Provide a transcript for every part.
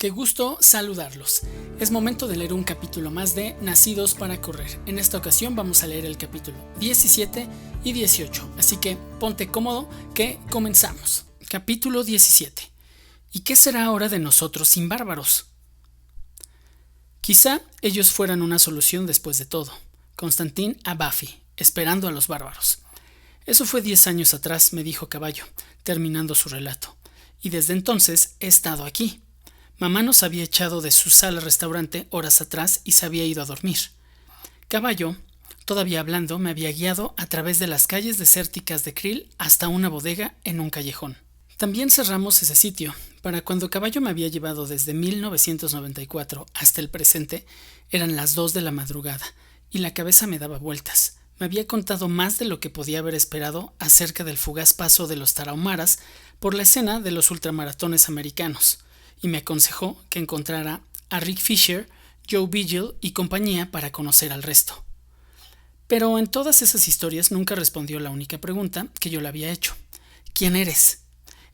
Qué gusto saludarlos. Es momento de leer un capítulo más de Nacidos para Correr. En esta ocasión vamos a leer el capítulo 17 y 18, así que ponte cómodo que comenzamos. Capítulo 17. ¿Y qué será ahora de nosotros sin bárbaros? Quizá ellos fueran una solución después de todo. Constantin a Buffy, esperando a los bárbaros. Eso fue 10 años atrás, me dijo Caballo, terminando su relato. Y desde entonces he estado aquí. Mamá nos había echado de su sala-restaurante horas atrás y se había ido a dormir. Caballo, todavía hablando, me había guiado a través de las calles desérticas de Krill hasta una bodega en un callejón. También cerramos ese sitio. Para cuando Caballo me había llevado desde 1994 hasta el presente, eran las 2 de la madrugada y la cabeza me daba vueltas. Me había contado más de lo que podía haber esperado acerca del fugaz paso de los tarahumaras por la escena de los ultramaratones americanos, y me aconsejó que encontrara a Rick Fisher, Joe Vigil y compañía para conocer al resto. Pero en todas esas historias nunca respondió la única pregunta que yo le había hecho. ¿Quién eres?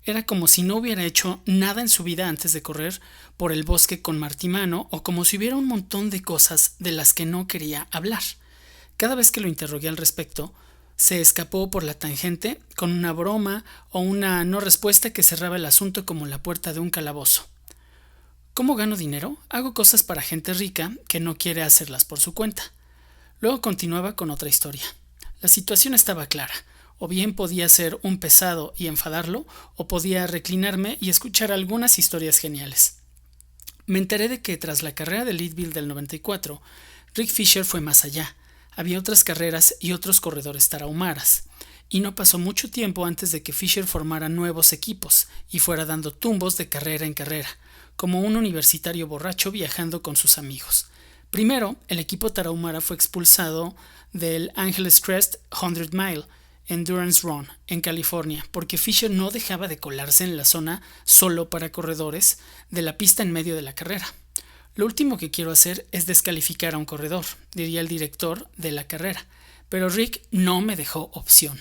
Era como si no hubiera hecho nada en su vida antes de correr por el bosque con Martimano, o como si hubiera un montón de cosas de las que no quería hablar. Cada vez que lo interrogué al respecto, se escapó por la tangente con una broma o una no respuesta que cerraba el asunto como la puerta de un calabozo. ¿Cómo gano dinero? Hago cosas para gente rica que no quiere hacerlas por su cuenta. Luego continuaba con otra historia. La situación estaba clara. O bien podía ser un pesado y enfadarlo, o podía reclinarme y escuchar algunas historias geniales. Me enteré de que tras la carrera de Leadville del 94, Rick Fisher fue más allá. Había otras carreras y otros corredores tarahumaras. Y no pasó mucho tiempo antes de que Fisher formara nuevos equipos y fuera dando tumbos de carrera en carrera, como un universitario borracho viajando con sus amigos. Primero, el equipo tarahumara fue expulsado del Angeles Crest 100 Mile Endurance Run en California, porque Fisher no dejaba de colarse en la zona solo para corredores de la pista en medio de la carrera. Lo último que quiero hacer es descalificar a un corredor, diría el director de la carrera, pero Rick no me dejó opción.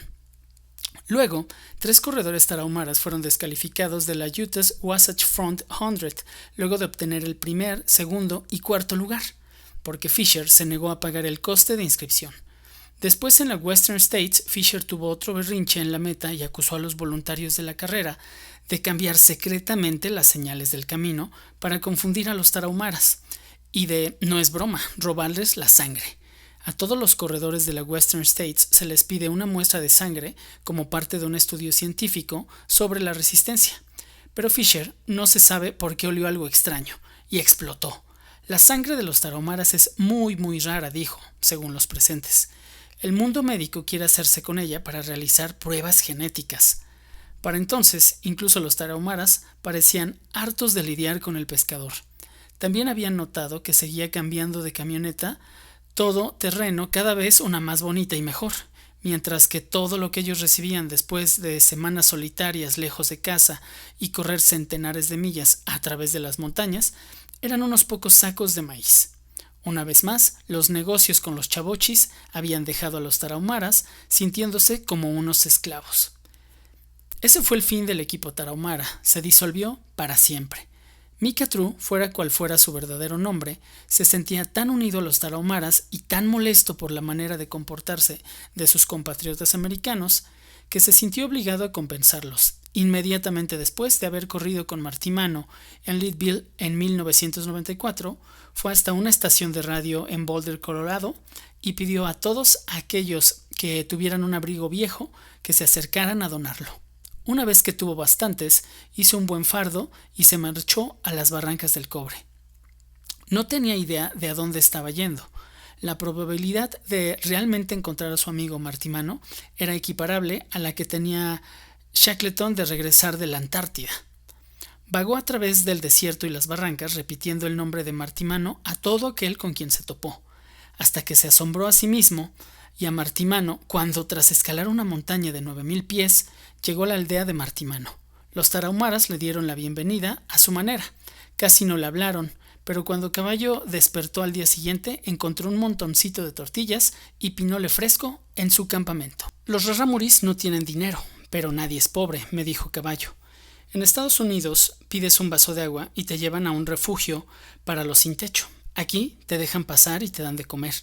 Luego, 3 corredores tarahumaras fueron descalificados de la Utah's Wasatch Front 100 luego de obtener el primer, segundo y cuarto lugar, porque Fisher se negó a pagar el coste de inscripción. Después, en la Western States, Fisher tuvo otro berrinche en la meta y acusó a los voluntarios de la carrera de cambiar secretamente las señales del camino para confundir a los tarahumaras y de, no es broma, robarles la sangre. A todos los corredores de la Western States se les pide una muestra de sangre como parte de un estudio científico sobre la resistencia. Pero Fisher no se sabe por qué olió algo extraño y explotó. La sangre de los tarahumaras es muy rara, dijo, según los presentes. El mundo médico quiere hacerse con ella para realizar pruebas genéticas. Para entonces, incluso los tarahumaras parecían hartos de lidiar con el pescador. También habían notado que seguía cambiando de camioneta todo terreno, cada vez una más bonita y mejor, mientras que todo lo que ellos recibían después de semanas solitarias lejos de casa y correr centenares de millas a través de las montañas, eran unos pocos sacos de maíz. Una vez más, los negocios con los chavochis habían dejado a los tarahumaras sintiéndose como unos esclavos. Ese fue el fin del equipo tarahumara, se disolvió para siempre. Micah True, fuera cual fuera su verdadero nombre, se sentía tan unido a los tarahumaras y tan molesto por la manera de comportarse de sus compatriotas americanos que se sintió obligado a compensarlos. Inmediatamente después de haber corrido con Martimano en Leadville en 1994, fue hasta una estación de radio en Boulder, Colorado, y pidió a todos aquellos que tuvieran un abrigo viejo que se acercaran a donarlo. Una vez que tuvo bastantes, hizo un buen fardo y se marchó a las Barrancas del Cobre. No tenía idea de a dónde estaba yendo. La probabilidad de realmente encontrar a su amigo Martimano era equiparable a la que tenía Shackleton de regresar de la Antártida. Vagó a través del desierto y las barrancas repitiendo el nombre de Martimano a todo aquel con quien se topó, hasta que se asombró a sí mismo y a Martimano cuando, tras escalar una montaña de 9000 pies, llegó a la aldea de Martimano. Los tarahumaras le dieron la bienvenida a su manera. Casi no le hablaron, pero cuando Caballo despertó al día siguiente, encontró un montoncito de tortillas y pinole fresco en su campamento. Los rarámuris no tienen dinero, pero nadie es pobre, me dijo Caballo. En Estados Unidos pides un vaso de agua y te llevan a un refugio para los sin techo. Aquí te dejan pasar y te dan de comer.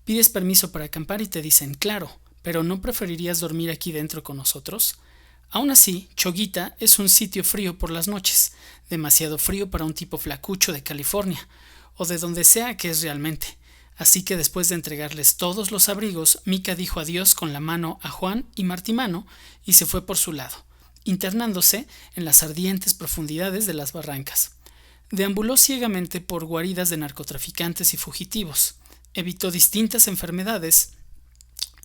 Pides permiso para acampar y te dicen, claro, pero ¿no preferirías dormir aquí dentro con nosotros? Aún así, Choguita es un sitio frío por las noches, demasiado frío para un tipo flacucho de California, o de donde sea que es realmente. Así que después de entregarles todos los abrigos, Mica dijo adiós con la mano a Juan y Martimano y se fue por su lado, internándose en las ardientes profundidades de las barrancas. Deambuló ciegamente por guaridas de narcotraficantes y fugitivos. Evitó distintas enfermedades,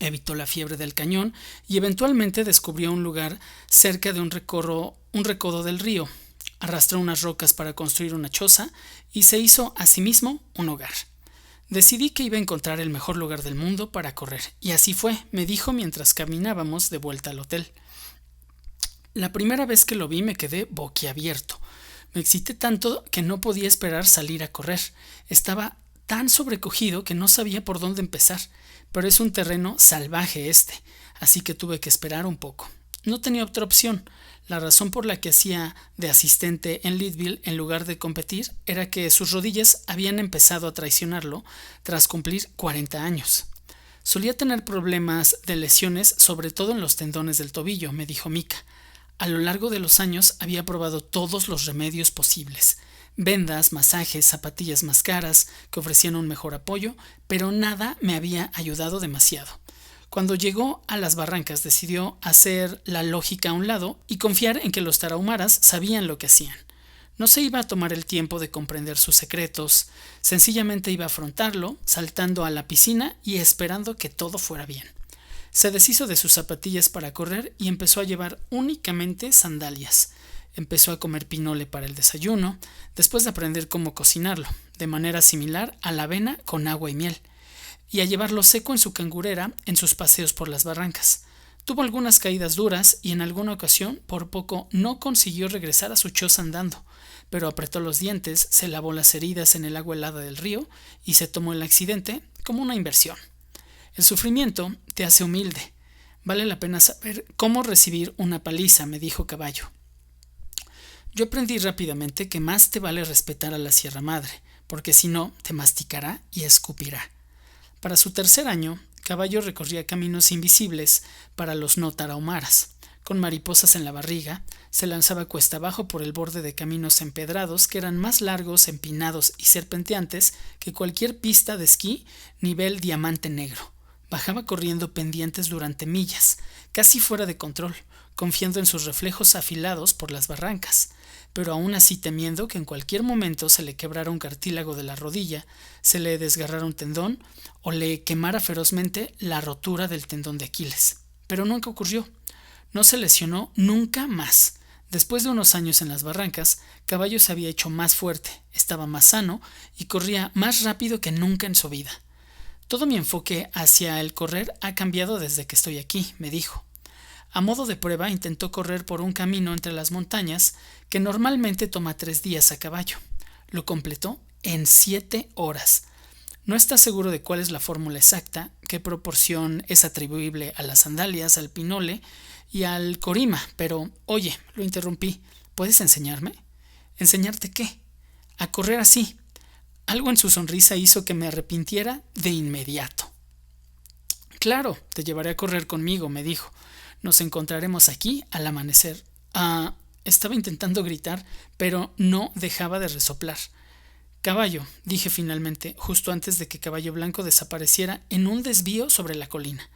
evitó la fiebre del cañón y eventualmente descubrió un lugar cerca de un recodo del río. Arrastró unas rocas para construir una choza y se hizo a sí mismo un hogar. Decidí que iba a encontrar el mejor lugar del mundo para correr, y así fue, me dijo mientras caminábamos de vuelta al hotel. La primera vez que lo vi me quedé boquiabierto. Me excité tanto que no podía esperar salir a correr. Estaba tan sobrecogido que no sabía por dónde empezar, pero es un terreno salvaje así que tuve que esperar un poco. No tenía otra opción. La razón por la que hacía de asistente en Leadville en lugar de competir era que sus rodillas habían empezado a traicionarlo tras cumplir 40 años. Solía tener problemas de lesiones, sobre todo en los tendones del tobillo, me dijo Mica. A lo largo de los años había probado todos los remedios posibles. Vendas, masajes, zapatillas más caras que ofrecían un mejor apoyo, pero nada me había ayudado demasiado. Cuando llegó a las barrancas decidió hacer la lógica a un lado y confiar en que los tarahumaras sabían lo que hacían. No se iba a tomar el tiempo de comprender sus secretos, sencillamente iba a afrontarlo, saltando a la piscina y esperando que todo fuera bien. Se deshizo de sus zapatillas para correr y empezó a llevar únicamente sandalias. Empezó a comer pinole para el desayuno, después de aprender cómo cocinarlo, de manera similar a la avena con agua y miel, y a llevarlo seco en su cangurera en sus paseos por las barrancas. Tuvo algunas caídas duras y en alguna ocasión por poco no consiguió regresar a su choza andando, pero apretó los dientes, se lavó las heridas en el agua helada del río y se tomó el accidente como una inversión. El sufrimiento te hace humilde. Vale la pena saber cómo recibir una paliza, me dijo Caballo. Yo aprendí rápidamente que más te vale respetar a la Sierra Madre, porque si no, te masticará y escupirá. Para su tercer año, Caballo recorría caminos invisibles para los no tarahumaras. Con mariposas en la barriga, se lanzaba cuesta abajo por el borde de caminos empedrados que eran más largos, empinados y serpenteantes que cualquier pista de esquí nivel diamante negro. Bajaba corriendo pendientes durante millas, casi fuera de control, confiando en sus reflejos afilados por las barrancas, pero aún así temiendo que en cualquier momento se le quebrara un cartílago de la rodilla, se le desgarrara un tendón o le quemara ferozmente la rotura del tendón de Aquiles. Pero nunca ocurrió. No se lesionó nunca más. Después de unos años en las barrancas, Caballo se había hecho más fuerte, estaba más sano y corría más rápido que nunca en su vida. Todo mi enfoque hacia el correr ha cambiado desde que estoy aquí, me dijo. A modo de prueba intentó correr por un camino entre las montañas que normalmente toma 3 días a caballo. Lo completó en 7 horas. No está seguro de cuál es la fórmula exacta, qué proporción es atribuible a las sandalias, al pinole y al corima, pero, oye, lo interrumpí, ¿puedes enseñarme? ¿Enseñarte qué? A correr así. Algo en su sonrisa hizo que me arrepintiera de inmediato. Claro, te llevaré a correr conmigo, me dijo. Nos encontraremos aquí al amanecer. Estaba intentando gritar, pero no dejaba de resoplar. Caballo, dije finalmente, justo antes de que Caballo Blanco desapareciera en un desvío sobre la colina.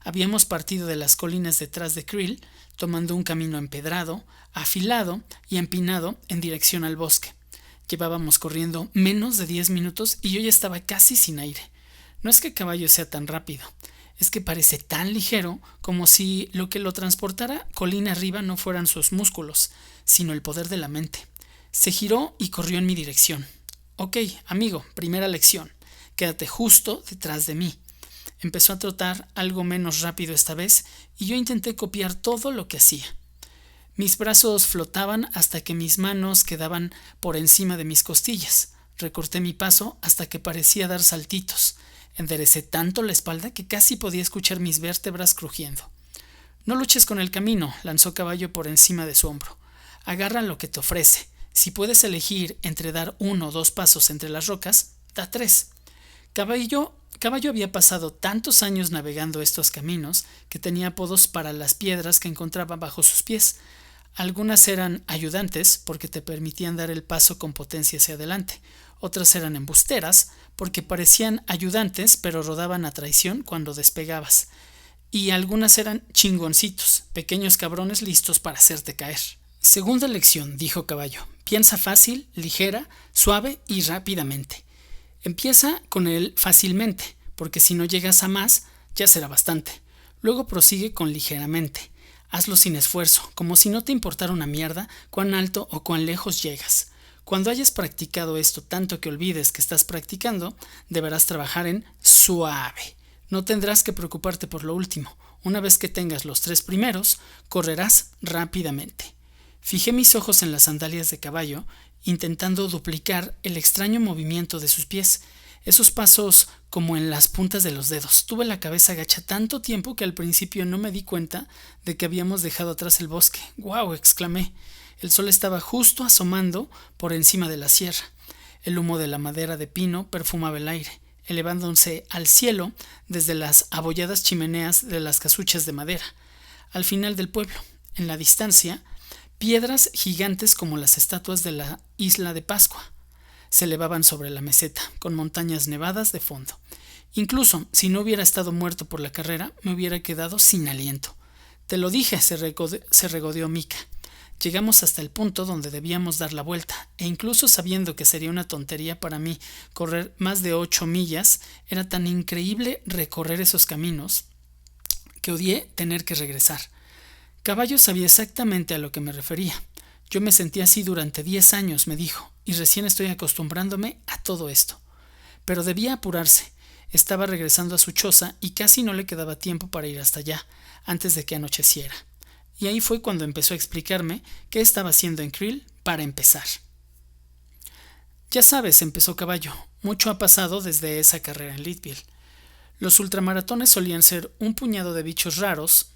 Habíamos partido de las colinas detrás de Krill, tomando un camino empedrado, afilado y empinado en dirección al bosque. Llevábamos corriendo menos de 10 minutos y yo ya estaba casi sin aire. No es que Caballo sea tan rápido, es que parece tan ligero como si lo que lo transportara colina arriba no fueran sus músculos, sino el poder de la mente. Se giró y corrió en mi dirección. Ok, amigo, primera lección. Quédate justo detrás de mí. Empezó a trotar algo menos rápido esta vez y yo intenté copiar todo lo que hacía. Mis brazos flotaban hasta que mis manos quedaban por encima de mis costillas. Recorté mi paso hasta que parecía dar saltitos. Enderecé tanto la espalda que casi podía escuchar mis vértebras crujiendo. No luches con el camino, lanzó Caballo por encima de su hombro. Agarra lo que te ofrece. Si puedes elegir entre dar 1 o 2 pasos entre las rocas, da 3. Caballo había pasado tantos años navegando estos caminos que tenía apodos para las piedras que encontraba bajo sus pies. Algunas eran ayudantes porque te permitían dar el paso con potencia hacia adelante. Otras eran embusteras porque parecían ayudantes pero rodaban a traición cuando despegabas. Y algunas eran chingoncitos, pequeños cabrones listos para hacerte caer. Segunda lección, dijo Caballo. Piensa fácil, ligera, suave y rápidamente. Empieza con el fácilmente, porque si no llegas a más, ya será bastante. Luego prosigue con ligeramente. Hazlo sin esfuerzo, como si no te importara una mierda cuán alto o cuán lejos llegas. Cuando hayas practicado esto tanto que olvides que estás practicando, deberás trabajar en suave. No tendrás que preocuparte por lo último. Una vez que tengas los 3 primeros, correrás rápidamente. Fijé mis ojos en las sandalias de Caballo, intentando duplicar el extraño movimiento de sus pies, esos pasos como en las puntas de los dedos. Tuve la cabeza gacha tanto tiempo que al principio no me di cuenta de que habíamos dejado atrás el bosque. ¡Guau!, exclamé. El sol estaba justo asomando por encima de la sierra. El humo de la madera de pino perfumaba el aire, elevándose al cielo desde las abolladas chimeneas de las casuchas de madera. Al final del pueblo, en la distancia, piedras gigantes como las estatuas de la isla de Pascua se elevaban sobre la meseta, con montañas nevadas de fondo. Incluso si no hubiera estado muerto por la carrera, me hubiera quedado sin aliento. Te lo dije, se regodeó Mika. Llegamos hasta el punto donde debíamos dar la vuelta, e incluso sabiendo que sería una tontería para mí correr más de 8 millas, era tan increíble recorrer esos caminos que odié tener que regresar. Caballo sabía exactamente a lo que me refería. Yo me sentí así durante 10 años, me dijo, y recién estoy acostumbrándome a todo esto. Pero debía apurarse. Estaba regresando a su choza y casi no le quedaba tiempo para ir hasta allá, antes de que anocheciera. Y ahí fue cuando empezó a explicarme qué estaba haciendo en Krill para empezar. Ya sabes, empezó Caballo, mucho ha pasado desde esa carrera en Leadville. Los ultramaratones solían ser un puñado de bichos raros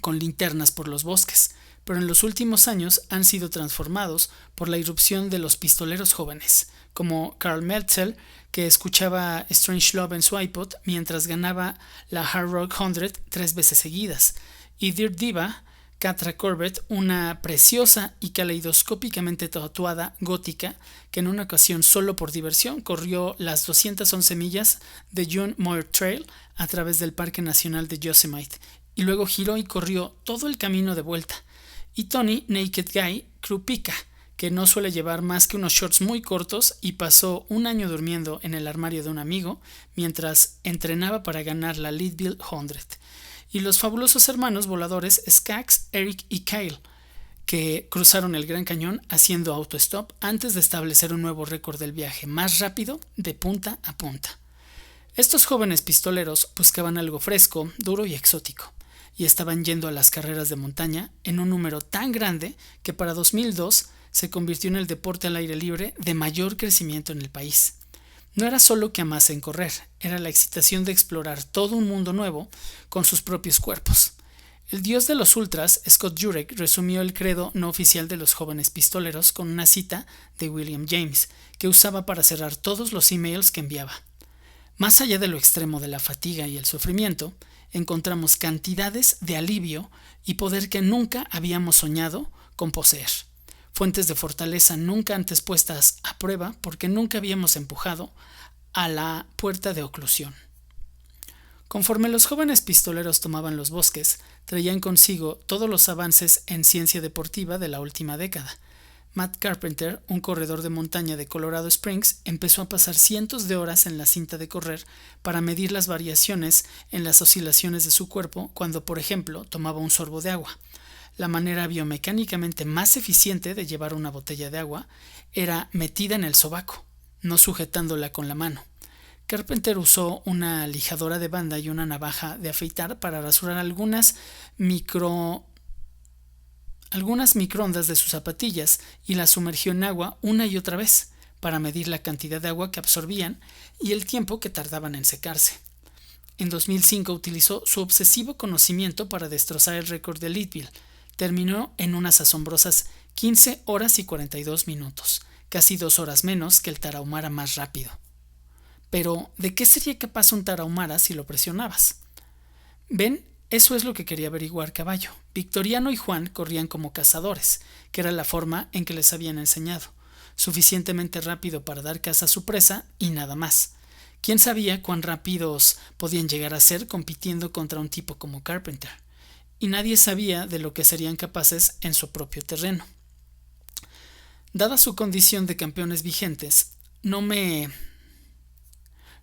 con linternas por los bosques, pero en los últimos años han sido transformados por la irrupción de los pistoleros jóvenes, como Karl Metzel, que escuchaba Strange Love en su iPod mientras ganaba la Hard Rock 100 3 veces seguidas, y Dirt Diva, Catra Corbett, una preciosa y caleidoscópicamente tatuada gótica que en una ocasión solo por diversión corrió las 211 millas de John Muir Trail a través del Parque Nacional de Yosemite y luego giró y corrió todo el camino de vuelta. Y Tony Naked Guy Krupica, que no suele llevar más que unos shorts muy cortos y pasó un año durmiendo en el armario de un amigo mientras entrenaba para ganar la Leadville 100. Y los fabulosos hermanos voladores Skaggs, Eric y Kyle, que cruzaron el Gran Cañón haciendo autostop antes de establecer un nuevo récord del viaje más rápido de punta a punta. Estos jóvenes pistoleros buscaban algo fresco, duro y exótico, y estaban yendo a las carreras de montaña en un número tan grande que para 2002 se convirtió en el deporte al aire libre de mayor crecimiento en el país. No era solo que amasen correr, era la excitación de explorar todo un mundo nuevo con sus propios cuerpos. El dios de los ultras, Scott Jurek, resumió el credo no oficial de los jóvenes pistoleros con una cita de William James, que usaba para cerrar todos los emails que enviaba. Más allá de lo extremo de la fatiga y el sufrimiento, encontramos cantidades de alivio y poder que nunca habíamos soñado con poseer. Fuentes de fortaleza nunca antes puestas a prueba porque nunca habíamos empujado a la puerta de oclusión. Conforme los jóvenes pistoleros tomaban los bosques, traían consigo todos los avances en ciencia deportiva de la última década. Matt Carpenter, un corredor de montaña de Colorado Springs, empezó a pasar cientos de horas en la cinta de correr para medir las variaciones en las oscilaciones de su cuerpo cuando, por ejemplo, tomaba un sorbo de agua. La manera biomecánicamente más eficiente de llevar una botella de agua era metida en el sobaco, no sujetándola con la mano. Carpenter usó una lijadora de banda y una navaja de afeitar para rasurar algunas microondas de sus zapatillas y las sumergió en agua una y otra vez para medir la cantidad de agua que absorbían y el tiempo que tardaban en secarse. En 2005 utilizó su obsesivo conocimiento para destrozar el récord de Leadville, terminó en unas asombrosas 15 horas y 42 minutos, casi 2 horas menos que el tarahumara más rápido. Pero, ¿de qué sería capaz un tarahumara si lo presionabas? ¿Ven? Eso es lo que quería averiguar Caballo. Victoriano y Juan corrían como cazadores, que era la forma en que les habían enseñado, suficientemente rápido para dar caza a su presa y nada más. ¿Quién sabía cuán rápidos podían llegar a ser compitiendo contra un tipo como Carpenter? Y nadie sabía de lo que serían capaces en su propio terreno. Dada su condición de campeones vigentes, ¿no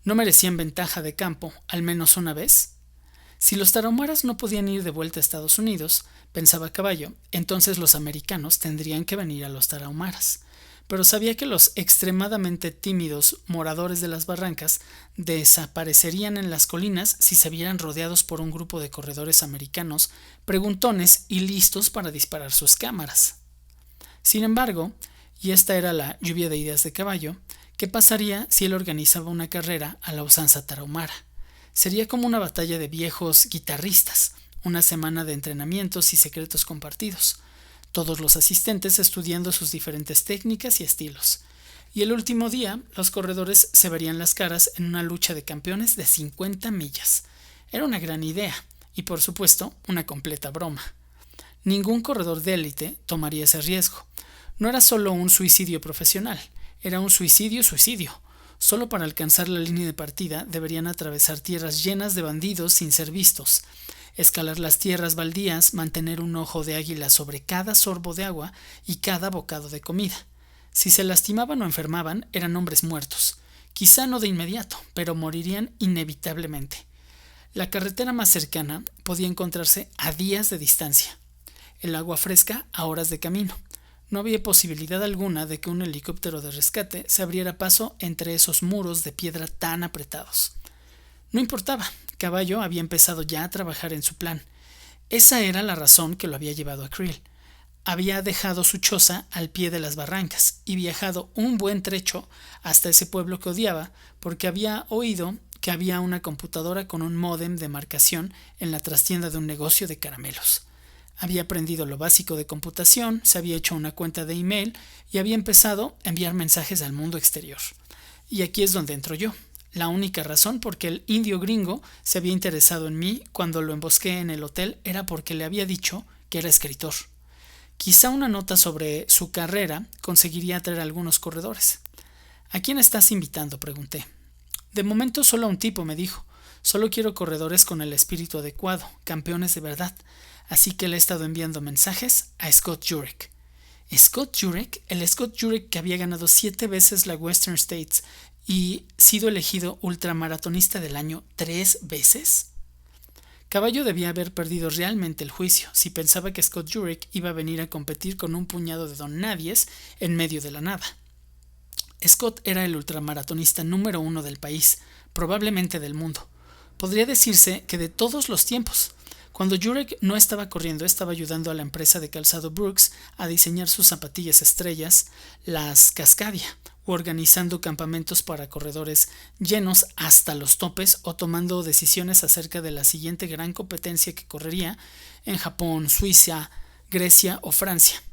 merecían ventaja de campo al menos una vez? Si los tarahumaras no podían ir de vuelta a Estados Unidos, pensaba Caballo, entonces los americanos tendrían que venir a los tarahumaras. Pero sabía que los extremadamente tímidos moradores de las barrancas desaparecerían en las colinas si se vieran rodeados por un grupo de corredores americanos, preguntones y listos para disparar sus cámaras. Sin embargo, y esta era la lluvia de ideas de Caballo, ¿qué pasaría si él organizaba una carrera a la usanza tarahumara? Sería como una batalla de viejos guitarristas, una semana de entrenamientos y secretos compartidos, todos los asistentes estudiando sus diferentes técnicas y estilos. Y el último día, los corredores se verían las caras en una lucha de campeones de 50 millas. Era una gran idea, y por supuesto, una completa broma. Ningún corredor de élite tomaría ese riesgo. No era solo un suicidio profesional, era un suicidio. Solo para alcanzar la línea de partida deberían atravesar tierras llenas de bandidos sin ser vistos, escalar las tierras baldías, mantener un ojo de águila sobre cada sorbo de agua y cada bocado de comida. Si se lastimaban o enfermaban, eran hombres muertos. Quizá no de inmediato, pero morirían inevitablemente. La carretera más cercana podía encontrarse a días de distancia, el agua fresca a horas de camino. No había posibilidad alguna de que un helicóptero de rescate se abriera paso entre esos muros de piedra tan apretados. No importaba, Caballo había empezado ya a trabajar en su plan. Esa era la razón que lo había llevado a Creel. Había dejado su choza al pie de las barrancas y viajado un buen trecho hasta ese pueblo que odiaba porque había oído que había una computadora con un módem de marcación en la trastienda de un negocio de caramelos. Había aprendido lo básico de computación, se había hecho una cuenta de email y había empezado a enviar mensajes al mundo exterior. Y aquí es donde entro yo, la única razón por que el indio gringo se había interesado en mí cuando lo embosqué en el hotel era porque le había dicho que era escritor. Quizá una nota sobre su carrera conseguiría atraer a algunos corredores. ¿A quién estás invitando?, pregunté. De momento solo a un tipo, me dijo. Solo quiero corredores con el espíritu adecuado, campeones de verdad. Así que le he estado enviando mensajes a Scott Jurek. ¿Scott Jurek? El Scott Jurek que había ganado 7 veces la Western States y sido elegido ultramaratonista del año 3 veces. Caballo debía haber perdido realmente el juicio si pensaba que Scott Jurek iba a venir a competir con un puñado de don nadies en medio de la nada. Scott era el ultramaratonista número 1 del país, probablemente del mundo. Podría decirse que de todos los tiempos. Cuando Jurek no estaba corriendo, estaba ayudando a la empresa de calzado Brooks a diseñar sus zapatillas estrellas, las Cascadia, o organizando campamentos para corredores llenos hasta los topes o tomando decisiones acerca de la siguiente gran competencia que correría en Japón, Suiza, Grecia o Francia.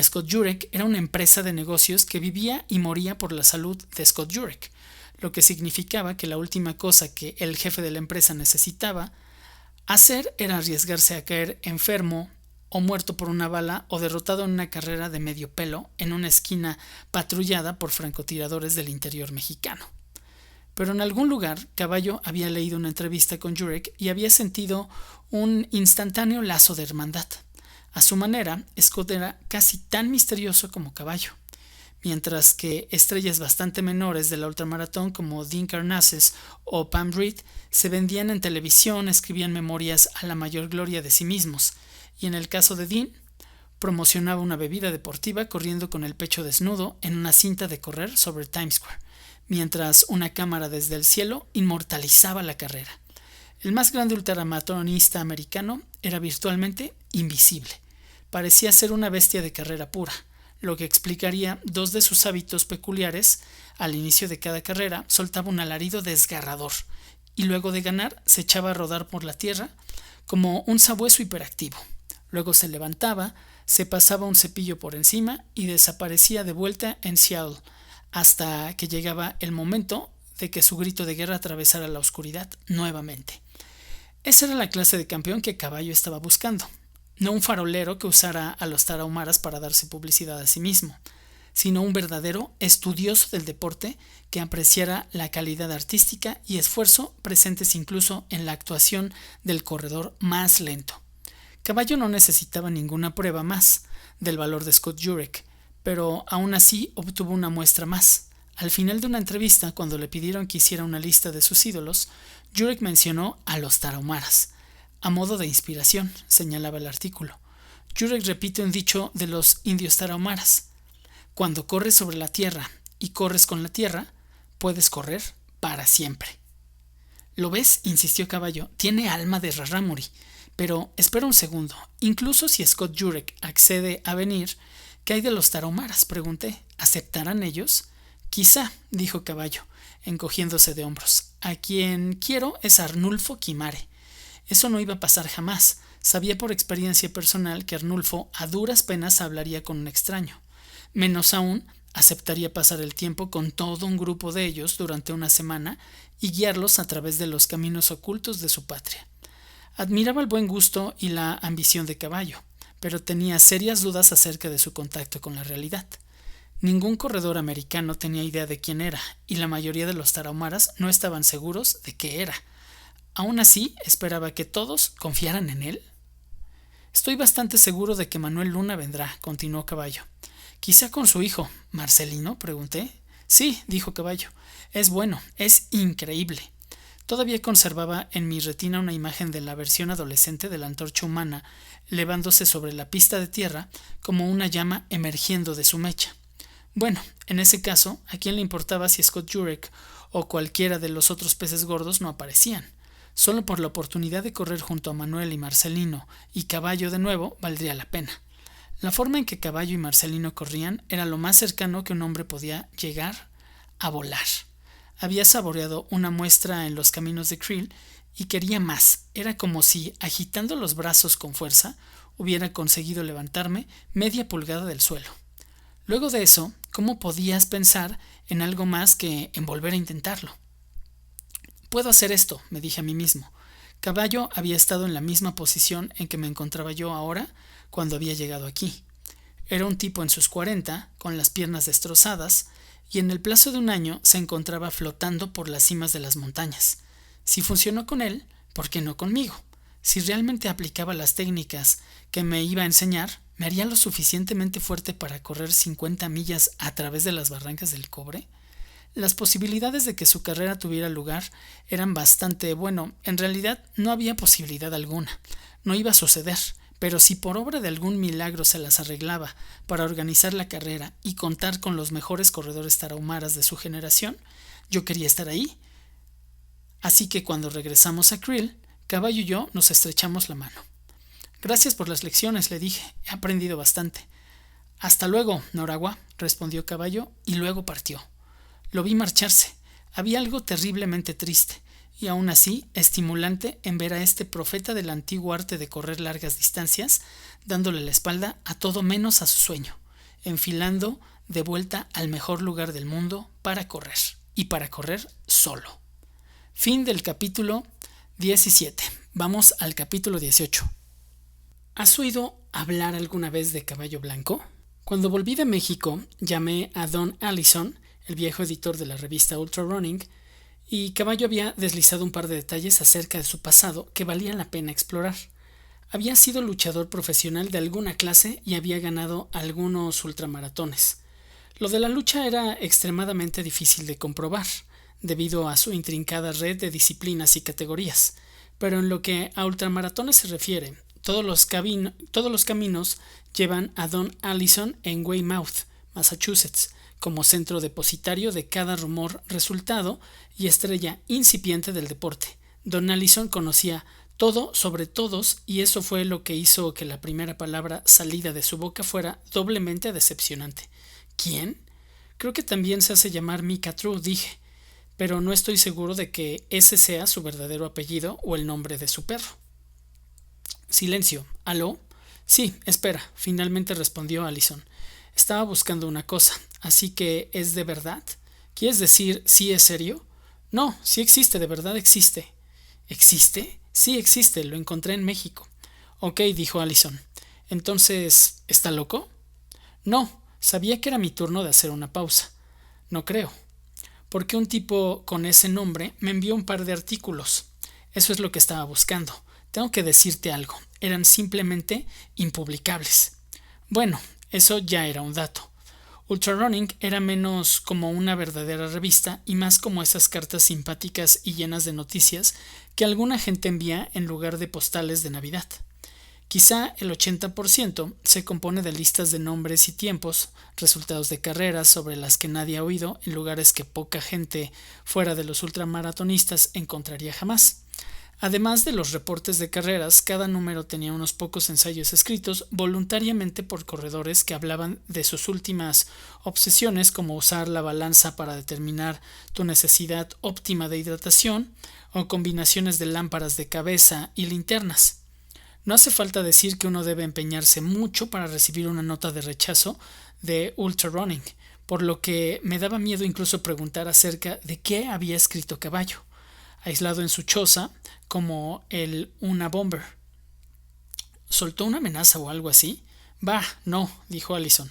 Scott Jurek era una empresa de negocios que vivía y moría por la salud de Scott Jurek, lo que significaba que la última cosa que el jefe de la empresa necesitaba hacer era arriesgarse a caer enfermo o muerto por una bala o derrotado en una carrera de medio pelo en una esquina patrullada por francotiradores del interior mexicano. Pero en algún lugar Caballo había leído una entrevista con Jurek y había sentido un instantáneo lazo de hermandad. A su manera, Scott era casi tan misterioso como Caballo. Mientras que estrellas bastante menores de la ultramaratón como Dean Karnazes o Pam Reed se vendían en televisión, escribían memorias a la mayor gloria de sí mismos, y en el caso de Dean, promocionaba una bebida deportiva corriendo con el pecho desnudo en una cinta de correr sobre Times Square, mientras una cámara desde el cielo inmortalizaba la carrera. El más grande ultramaratonista americano era virtualmente invisible. Parecía ser una bestia de carrera pura, lo que explicaría 2 de sus hábitos peculiares. Al inicio de cada carrera soltaba un alarido desgarrador y luego de ganar se echaba a rodar por la tierra como un sabueso hiperactivo. Luego se levantaba, se pasaba un cepillo por encima y desaparecía de vuelta en Seattle, hasta que llegaba el momento de que su grito de guerra atravesara la oscuridad nuevamente. Esa era la clase de campeón que Caballo estaba buscando. No un farolero que usara a los tarahumaras para darse publicidad a sí mismo, sino un verdadero estudioso del deporte que apreciara la calidad artística y esfuerzo presentes incluso en la actuación del corredor más lento. Caballo no necesitaba ninguna prueba más del valor de Scott Jurek, pero aún así obtuvo una muestra más. Al final de una entrevista, cuando le pidieron que hiciera una lista de sus ídolos, Jurek mencionó a los tarahumaras. A modo de inspiración, señalaba el artículo. Jurek repite un dicho de los indios tarahumaras: cuando corres sobre la tierra y corres con la tierra, puedes correr para siempre. ¿Lo ves?, insistió Caballo. Tiene alma de rarámuri. Pero espera un segundo. Incluso si Scott Jurek accede a venir, ¿qué hay de los tarahumaras?, pregunté. ¿Aceptarán ellos? Quizá, dijo Caballo, encogiéndose de hombros. A quien quiero es Arnulfo Quimare. Eso no iba a pasar jamás. Sabía por experiencia personal que Arnulfo a duras penas hablaría con un extraño. Menos aún aceptaría pasar el tiempo con todo un grupo de ellos durante una semana y guiarlos a través de los caminos ocultos de su patria. Admiraba el buen gusto y la ambición de Caballo, pero tenía serias dudas acerca de su contacto con la realidad. Ningún corredor americano tenía idea de quién era, y la mayoría de los tarahumaras no estaban seguros de qué era. Aún así, esperaba que todos confiaran en él. Estoy bastante seguro de que Manuel Luna vendrá, continuó Caballo. ¿Quizá con su hijo, Marcelino?, pregunté. Sí, dijo Caballo. Es bueno, es increíble. Todavía conservaba en mi retina una imagen de la versión adolescente de la antorcha humana elevándose sobre la pista de tierra como una llama emergiendo de su mecha. Bueno, en ese caso, ¿a quién le importaba si Scott Jurek o cualquiera de los otros peces gordos no aparecían? Solo por la oportunidad de correr junto a Manuel y Marcelino y Caballo de nuevo valdría la pena. La forma en que Caballo y Marcelino corrían era lo más cercano que un hombre podía llegar a volar. Había saboreado una muestra en los caminos de Creel y quería más. Era como si, agitando los brazos con fuerza, hubiera conseguido levantarme media pulgada del suelo. Luego de eso, ¿cómo podías pensar en algo más que en volver a intentarlo? Puedo hacer esto, me dije a mí mismo. Caballo había estado en la misma posición en que me encontraba yo ahora cuando había llegado aquí. Era un tipo en sus 40, con las piernas destrozadas, y en el plazo de un año se encontraba flotando por las cimas de las montañas. Si funcionó con él, ¿por qué no conmigo? Si realmente aplicaba las técnicas que me iba a enseñar, ¿me haría lo suficientemente fuerte para correr 50 millas a través de las barrancas del Cobre? Las posibilidades de que su carrera tuviera lugar eran bastante en realidad no había posibilidad alguna. No iba a suceder, pero si por obra de algún milagro se las arreglaba para organizar la carrera y contar con los mejores corredores tarahumaras de su generación, yo quería estar ahí. Así que cuando regresamos a Creel, Caballo y yo nos estrechamos la mano. Gracias por las lecciones, le dije. He aprendido bastante. Hasta luego, Noragua, respondió Caballo y luego partió. Lo vi marcharse. Había algo terriblemente triste y aún así estimulante en ver a este profeta del antiguo arte de correr largas distancias dándole la espalda a todo menos a su sueño, enfilando de vuelta al mejor lugar del mundo para correr, y para correr solo. Fin del capítulo 17. Vamos al capítulo 18. ¿Has oído hablar alguna vez de Caballo Blanco? Cuando volví de México, llamé a Don Allison, el viejo editor de la revista Ultra Running, y Caballo había deslizado un par de detalles acerca de su pasado que valía la pena explorar. Había sido luchador profesional de alguna clase y había ganado algunos ultramaratones. Lo de la lucha era extremadamente difícil de comprobar, debido a su intrincada red de disciplinas y categorías, pero en lo que a ultramaratones se refiere, todos los caminos llevan a Don Allison en Weymouth, Massachusetts, como centro depositario de cada rumor, resultado y estrella incipiente del deporte. Don Allison conocía todo sobre todos y eso fue lo que hizo que la primera palabra salida de su boca fuera doblemente decepcionante. ¿Quién? Creo que también se hace llamar Micah True, dije, pero no estoy seguro de que ese sea su verdadero apellido o el nombre de su perro. Silencio. ¿Aló? Sí, espera, finalmente respondió Allison. Estaba buscando una cosa, así que ¿es de verdad? ¿Quieres decir sí es serio? No, sí existe, de verdad existe. ¿Existe? Sí existe, lo encontré en México. Ok, dijo Allison. Entonces, ¿está loco? No, sabía que era mi turno de hacer una pausa. No creo. Porque un tipo con ese nombre me envió un par de artículos. Eso es lo que estaba buscando. Tengo que decirte algo. Eran simplemente impublicables. Bueno, eso ya era un dato. Ultrarunning era menos como una verdadera revista y más como esas cartas simpáticas y llenas de noticias que alguna gente envía en lugar de postales de Navidad. Quizá el 80% se compone de listas de nombres y tiempos, resultados de carreras sobre las que nadie ha oído en lugares que poca gente fuera de los ultramaratonistas encontraría jamás. Además de los reportes de carreras, cada número tenía unos pocos ensayos escritos voluntariamente por corredores que hablaban de sus últimas obsesiones, como usar la balanza para determinar tu necesidad óptima de hidratación o combinaciones de lámparas de cabeza y linternas. No hace falta decir que uno debe empeñarse mucho para recibir una nota de rechazo de Ultrarunning, por lo que me daba miedo incluso preguntar acerca de qué había escrito Caballo, aislado en su choza como el Una Bomber. ¿Soltó una amenaza o algo así? Bah, no, dijo Allison.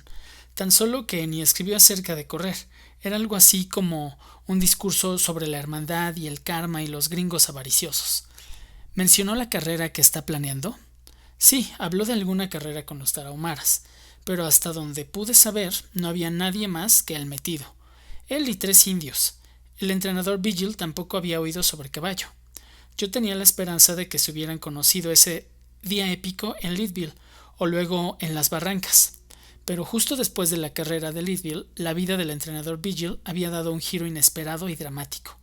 Tan solo que ni escribió acerca de correr. Era algo así como un discurso sobre la hermandad y el karma y los gringos avariciosos. ¿Mencionó la carrera que está planeando? Sí, habló de alguna carrera con los tarahumaras, pero hasta donde pude saber no había nadie más que el metido. Él y 3 indios. El entrenador Vigil tampoco había oído sobre Caballo. Yo tenía la esperanza de que se hubieran conocido ese día épico en Leadville o luego en las Barrancas. Pero justo después de la carrera de Leadville, la vida del entrenador Vigil había dado un giro inesperado y dramático.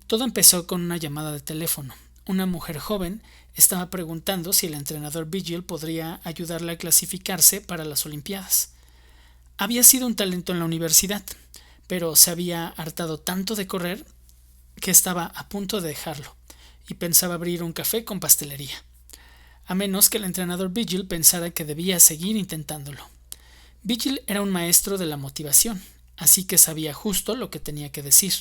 Todo empezó con una llamada de teléfono. Una mujer joven estaba preguntando si el entrenador Vigil podría ayudarle a clasificarse para las Olimpiadas. Había sido un talento en la universidad, pero se había hartado tanto de correr que estaba a punto de dejarlo y pensaba abrir un café con pastelería, a menos que el entrenador Vigil pensara que debía seguir intentándolo. Vigil era un maestro de la motivación, así que sabía justo lo que tenía que decir.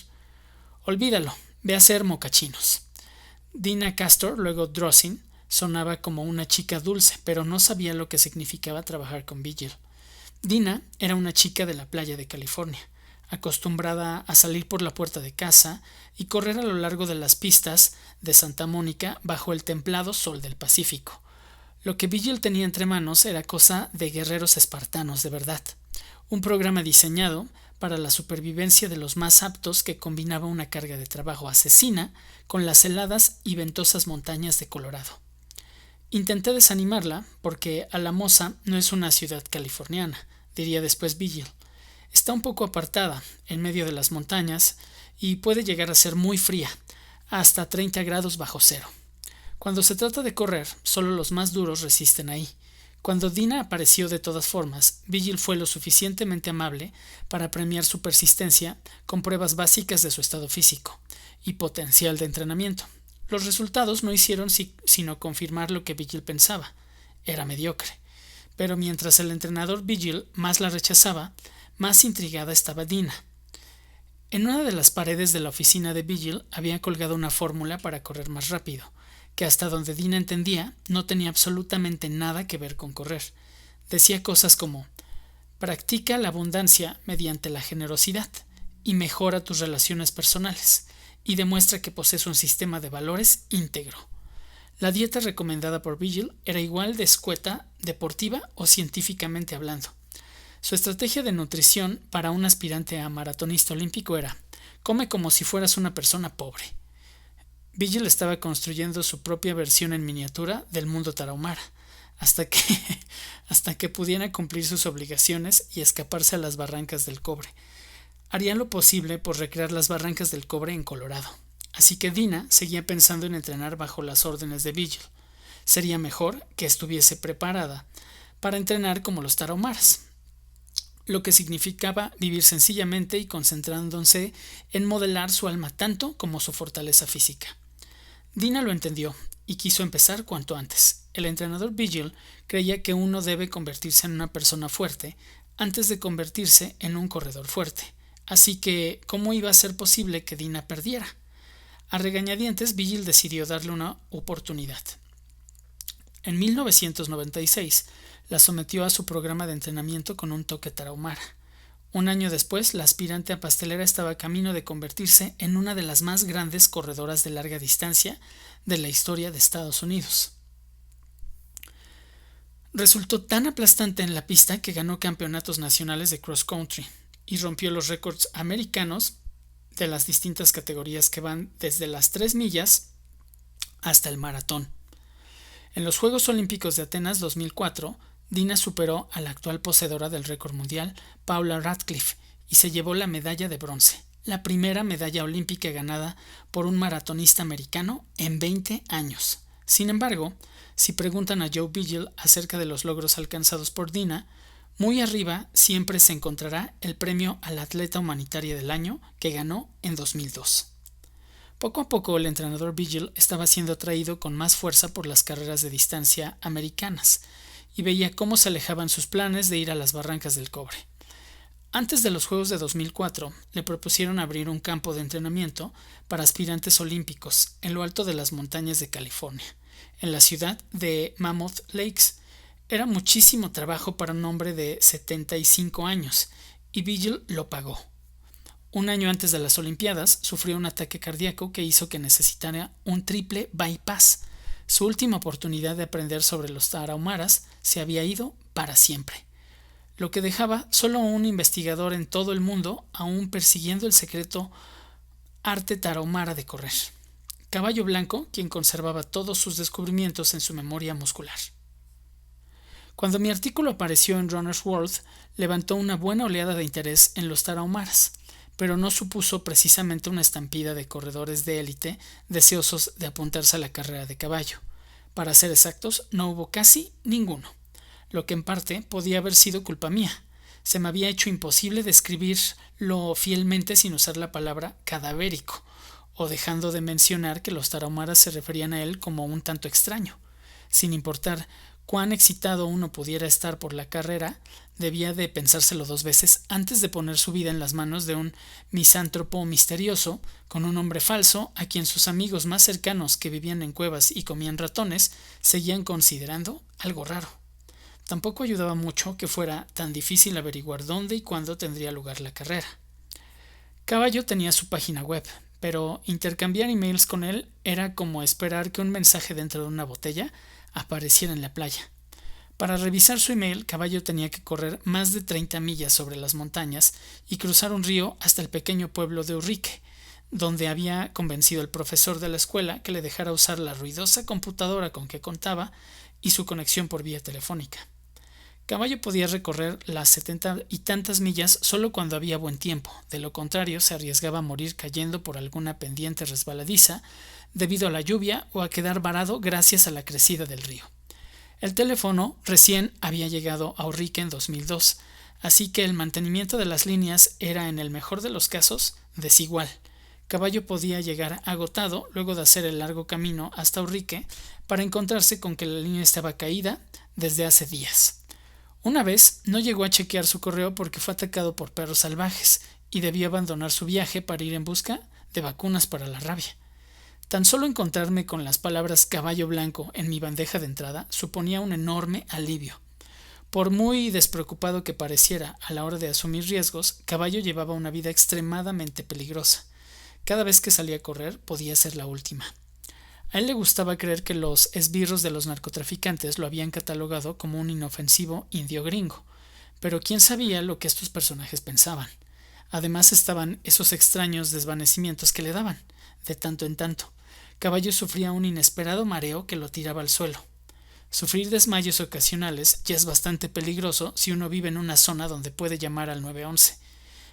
Olvídalo, ve a hacer mocachinos. Dina Castor, luego Drossin, sonaba como una chica dulce, pero no sabía lo que significaba trabajar con Vigil. Dina era una chica de la playa de California, acostumbrada a salir por la puerta de casa y correr a lo largo de las pistas de Santa Mónica bajo el templado sol del Pacífico. Lo que Vigil tenía entre manos era cosa de guerreros espartanos de verdad, un programa diseñado para la supervivencia de los más aptos que combinaba una carga de trabajo asesina con las heladas y ventosas montañas de Colorado. Intenté desanimarla porque Alamosa no es una ciudad californiana, diría después Vigil. Está un poco apartada, en medio de las montañas, y puede llegar a ser muy fría, hasta 30 grados bajo cero. Cuando se trata de correr, solo los más duros resisten ahí. Cuando Dina apareció de todas formas, Vigil fue lo suficientemente amable para premiar su persistencia con pruebas básicas de su estado físico y potencial de entrenamiento. Los resultados no hicieron sino confirmar lo que Vigil pensaba. Era mediocre. Pero mientras el entrenador Vigil más la rechazaba, más intrigada estaba Dina. En una de las paredes de la oficina de Vigil había colgado una fórmula para correr más rápido, que hasta donde Dina entendía no tenía absolutamente nada que ver con correr. Decía cosas como: practica la abundancia mediante la generosidad y mejora tus relaciones personales, y demuestra que posees un sistema de valores íntegro. La dieta recomendada por Vigil era igual de escueta, deportiva o científicamente hablando. Su estrategia de nutrición para un aspirante a maratonista olímpico era: come como si fueras una persona pobre. Vigil estaba construyendo su propia versión en miniatura del mundo tarahumara, hasta que pudiera cumplir sus obligaciones y escaparse a las barrancas del cobre. Haría lo posible por recrear las barrancas del cobre en Colorado. Así que Dina seguía pensando en entrenar bajo las órdenes de Vigil. Sería mejor que estuviese preparada para entrenar como los tarahumaras, lo que significaba vivir sencillamente y concentrándose en modelar su alma tanto como su fortaleza física. Dina lo entendió y quiso empezar cuanto antes. El entrenador Vigil creía que uno debe convertirse en una persona fuerte antes de convertirse en un corredor fuerte. Así que, ¿cómo iba a ser posible que Dina perdiera? A regañadientes, Vigil decidió darle una oportunidad. En 1996, la sometió a su programa de entrenamiento con un toque tarahumara. Un año después, la aspirante a pastelera estaba a camino de convertirse en una de las más grandes corredoras de larga distancia de la historia de Estados Unidos. Resultó tan aplastante en la pista que ganó campeonatos nacionales de cross country y rompió los récords americanos de las distintas categorías que van desde las 3 millas hasta el maratón. En los Juegos Olímpicos de Atenas 2004, Dina superó a la actual poseedora del récord mundial, Paula Radcliffe, y se llevó la medalla de bronce, la primera medalla olímpica ganada por un maratonista americano en 20 años. Sin embargo, si preguntan a Joe Vigil acerca de los logros alcanzados por Dina, muy arriba siempre se encontrará el premio a la atleta humanitaria del año que ganó en 2002. Poco a poco el entrenador Vigil estaba siendo atraído con más fuerza por las carreras de distancia americanas y veía cómo se alejaban sus planes de ir a las Barrancas del Cobre. Antes de los Juegos de 2004, le propusieron abrir un campo de entrenamiento para aspirantes olímpicos en lo alto de las montañas de California, en la ciudad de Mammoth Lakes. Era muchísimo trabajo para un hombre de 75 años, y Vigil lo pagó. Un año antes de las Olimpiadas, sufrió un ataque cardíaco que hizo que necesitara un triple bypass. Su última oportunidad de aprender sobre los tarahumaras se había ido para siempre, lo que dejaba solo un investigador en todo el mundo aún persiguiendo el secreto arte tarahumara de correr. Caballo Blanco, quien conservaba todos sus descubrimientos en su memoria muscular. Cuando mi artículo apareció en Runner's World, levantó una buena oleada de interés en los tarahumaras, pero no supuso precisamente una estampida de corredores de élite deseosos de apuntarse a la carrera de caballo. Para ser exactos, no hubo casi ninguno, lo que en parte podía haber sido culpa mía. Se me había hecho imposible describirlo fielmente sin usar la palabra cadavérico, o dejando de mencionar que los tarahumaras se referían a él como un tanto extraño. Sin importar cuán excitado uno pudiera estar por la carrera, debía de pensárselo 2 veces antes de poner su vida en las manos de un misántropo misterioso, con un nombre falso a quien sus amigos más cercanos que vivían en cuevas y comían ratones seguían considerando algo raro. Tampoco ayudaba mucho que fuera tan difícil averiguar dónde y cuándo tendría lugar la carrera. Caballo tenía su página web, pero intercambiar emails con él era como esperar que un mensaje dentro de una botella apareciera en la playa. Para revisar su email, Caballo tenía que correr más de 30 millas sobre las montañas y cruzar un río hasta el pequeño pueblo de Urrique, donde había convencido al profesor de la escuela que le dejara usar la ruidosa computadora con que contaba y su conexión por vía telefónica. Caballo podía recorrer las 70 y tantas millas solo cuando había buen tiempo, de lo contrario se arriesgaba a morir cayendo por alguna pendiente resbaladiza debido a la lluvia o a quedar varado gracias a la crecida del río. El teléfono recién había llegado a Urrique en 2002, así que el mantenimiento de las líneas era en el mejor de los casos desigual. Caballo podía llegar agotado luego de hacer el largo camino hasta Urrique para encontrarse con que la línea estaba caída desde hace días. Una vez no llegó a chequear su correo porque fue atacado por perros salvajes y debió abandonar su viaje para ir en busca de vacunas para la rabia. Tan solo encontrarme con las palabras Caballo Blanco en mi bandeja de entrada suponía un enorme alivio. Por muy despreocupado que pareciera a la hora de asumir riesgos, Caballo llevaba una vida extremadamente peligrosa. Cada vez que salía a correr podía ser la última. A él le gustaba creer que los esbirros de los narcotraficantes lo habían catalogado como un inofensivo indio gringo, pero quién sabía lo que estos personajes pensaban. Además estaban esos extraños desvanecimientos que le daban, de tanto en tanto. Caballo sufría un inesperado mareo que lo tiraba al suelo. Sufrir desmayos ocasionales ya es bastante peligroso si uno vive en una zona donde puede llamar al 911.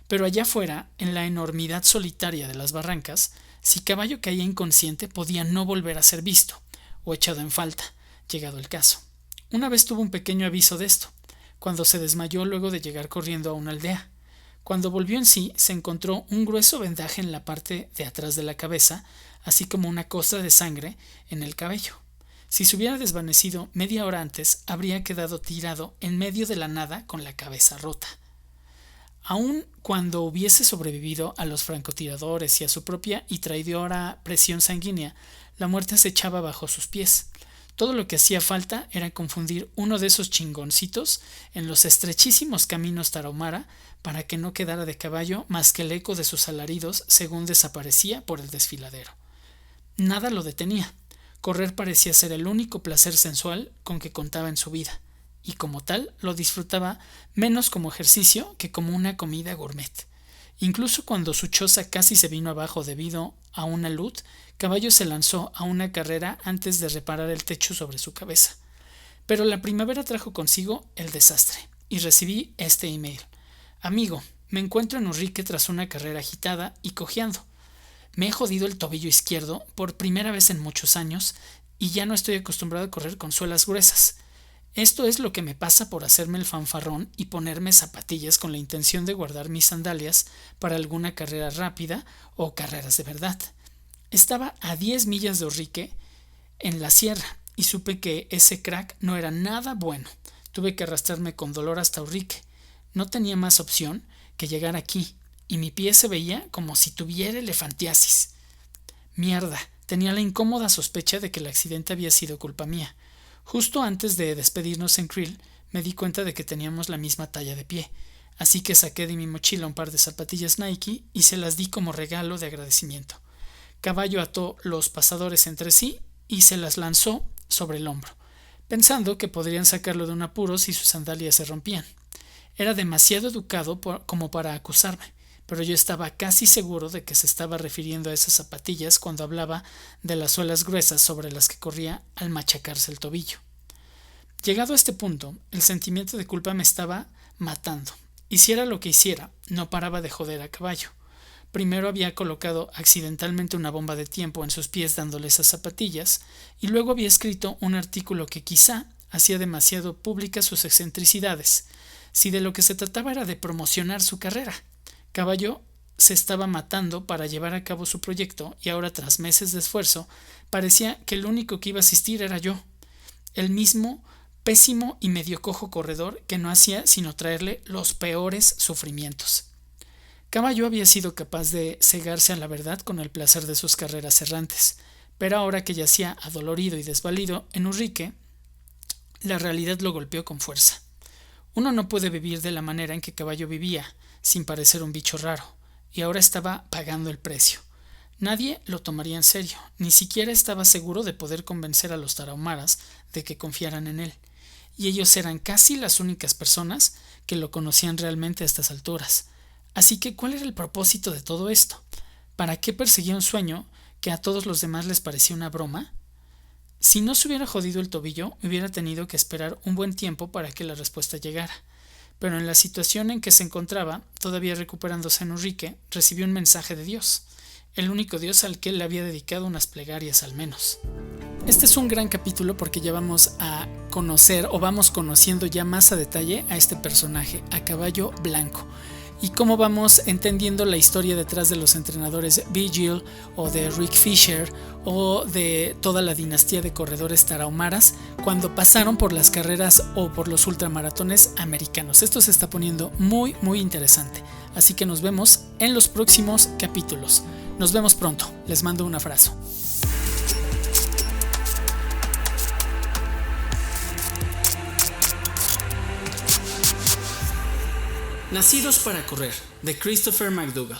Pero allá afuera, en la enormidad solitaria de las barrancas, si Caballo caía inconsciente podía no volver a ser visto o echado en falta, llegado el caso. Una vez tuvo un pequeño aviso de esto, cuando se desmayó luego de llegar corriendo a una aldea. Cuando volvió en sí, se encontró un grueso vendaje en la parte de atrás de la cabeza, así como una costra de sangre en el cabello. Si se hubiera desvanecido media hora antes, habría quedado tirado en medio de la nada con la cabeza rota. Aun cuando hubiese sobrevivido a los francotiradores y a su propia y traidora presión sanguínea, la muerte acechaba bajo sus pies. Todo lo que hacía falta era confundir uno de esos chingoncitos en los estrechísimos caminos tarahumara para que no quedara de caballo más que el eco de sus alaridos según desaparecía por el desfiladero. Nada lo detenía. Correr parecía ser el único placer sensual con que contaba en su vida, y como tal lo disfrutaba menos como ejercicio que como una comida gourmet. Incluso cuando su choza casi se vino abajo debido a una luz, Caballo se lanzó a una carrera antes de reparar el techo sobre su cabeza. Pero la primavera trajo consigo el desastre, y recibí este email. Amigo, me encuentro en Urrique tras una carrera agitada y cojeando. Me he jodido el tobillo izquierdo por primera vez en muchos años y ya no estoy acostumbrado a correr con suelas gruesas. Esto es lo que me pasa por hacerme el fanfarrón y ponerme zapatillas con la intención de guardar mis sandalias para alguna carrera rápida o carreras de verdad. Estaba a 10 millas de Urrique, en la sierra, y supe que ese crack no era nada bueno. Tuve que arrastrarme con dolor hasta Urrique. No tenía más opción que llegar aquí, y mi pie se veía como si tuviera elefantiasis. Mierda, tenía la incómoda sospecha de que el accidente había sido culpa mía. Justo antes de despedirnos en Krill, me di cuenta de que teníamos la misma talla de pie, así que saqué de mi mochila un par de zapatillas Nike y se las di como regalo de agradecimiento. Caballo ató los pasadores entre sí y se las lanzó sobre el hombro, pensando que podrían sacarlo de un apuro si sus sandalias se rompían. Era demasiado educado como para acusarme, pero yo estaba casi seguro de que se estaba refiriendo a esas zapatillas cuando hablaba de las suelas gruesas sobre las que corría al machacarse el tobillo. Llegado a este punto, el sentimiento de culpa me estaba matando. Hiciera lo que hiciera, no paraba de joder a Caballo. Primero había colocado accidentalmente una bomba de tiempo en sus pies dándole esas zapatillas, y luego había escrito un artículo que quizá hacía demasiado públicas sus excentricidades. Si de lo que se trataba era de promocionar su carrera. Caballo se estaba matando para llevar a cabo su proyecto y ahora, tras meses de esfuerzo, parecía que el único que iba a asistir era yo, el mismo pésimo y medio cojo corredor que no hacía sino traerle los peores sufrimientos. Caballo había sido capaz de cegarse a la verdad con el placer de sus carreras errantes, pero ahora que yacía adolorido y desvalido en Urrique, la realidad lo golpeó con fuerza. Uno no puede vivir de la manera en que Caballo vivía, sin parecer un bicho raro, y ahora estaba pagando el precio. Nadie lo tomaría en serio, ni siquiera estaba seguro de poder convencer a los tarahumaras de que confiaran en él, y ellos eran casi las únicas personas que lo conocían realmente a estas alturas. Así que, ¿cuál era el propósito de todo esto? ¿Para qué perseguía un sueño que a todos los demás les parecía una broma? Si no se hubiera jodido el tobillo, hubiera tenido que esperar un buen tiempo para que la respuesta llegara. Pero en la situación en que se encontraba, todavía recuperándose en Urrique, recibió un mensaje de Dios, el único Dios al que él le había dedicado unas plegarias al menos. Este es un gran capítulo porque ya vamos a conocer o vamos conociendo ya más a detalle a este personaje, a Caballo Blanco, y cómo vamos entendiendo la historia detrás de los entrenadores Vigil o de Rick Fisher o de toda la dinastía de corredores tarahumaras cuando pasaron por las carreras o por los ultramaratones americanos. Esto se está poniendo muy interesante, así que nos vemos en los próximos capítulos. Nos vemos pronto, les mando un abrazo. Nacidos para correr, de Christopher McDougall.